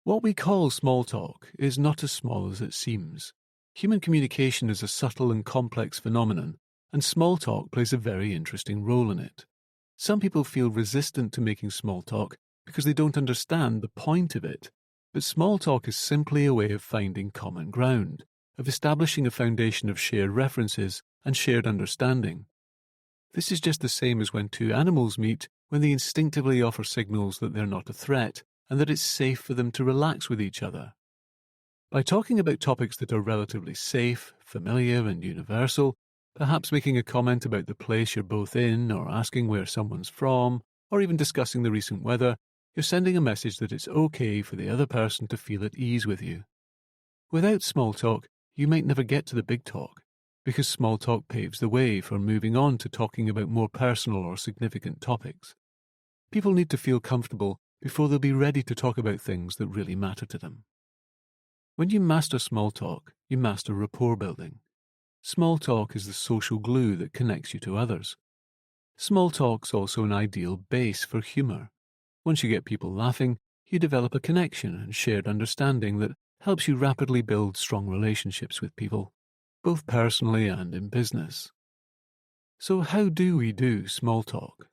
What we call small talk is not as small as it seems. Human communication is a subtle and complex phenomenon, and small talk plays a very interesting role in it. Some people feel resistant to making small talk because they don't understand the point of it, but small talk is simply a way of finding common ground, of establishing a foundation of shared references and shared understanding. This is just the same as when two animals meet, when they instinctively offer signals that they're not a threat and that it's safe for them to relax with each other. By talking about topics that are relatively safe, familiar, and universal, perhaps making a comment about the place you're both in, or asking where someone's from, or even discussing the recent weather, you're sending a message that it's okay for the other person to feel at ease with you. Without small talk, you might never get to the big talk, because small talk paves the way for moving on to talking about more personal or significant topics. People need to feel comfortable before they'll be ready to talk about things that really matter to them. When you master small talk, you master rapport building. Small talk is the social glue that connects you to others. Small talk's also an ideal base for humour. Once you get people laughing, you develop a connection and shared understanding that helps you rapidly build strong relationships with people, both personally and in business. So how do we do small talk?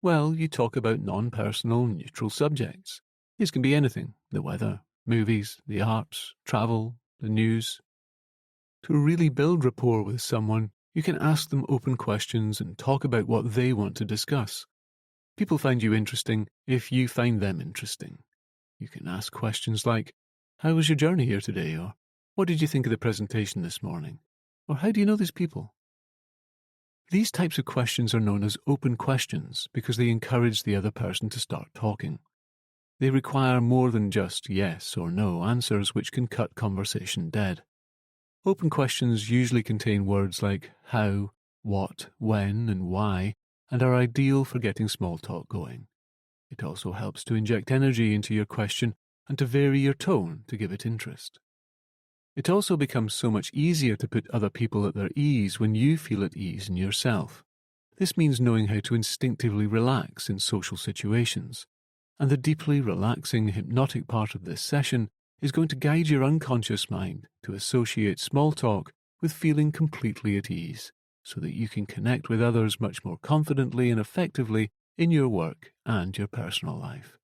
Well, you talk about non-personal, neutral subjects. This can be anything: the weather, movies, the arts, travel, the news. To really build rapport with someone, you can ask them open questions and talk about what they want to discuss. People find you interesting if you find them interesting. You can ask questions like, "How was your journey here today?" or "What did you think of the presentation this morning?" or "How do you know these people?" These types of questions are known as open questions because they encourage the other person to start talking. They require more than just yes or no answers, which can cut conversation dead. Open questions usually contain words like how, what, when, and why, and are ideal for getting small talk going. It also helps to inject energy into your question and to vary your tone to give it interest. It also becomes so much easier to put other people at their ease when you feel at ease in yourself. This means knowing how to instinctively relax in social situations. And the deeply relaxing, hypnotic part of this session is going to guide your unconscious mind to associate small talk with feeling completely at ease, so that you can connect with others much more confidently and effectively in your work and your personal life.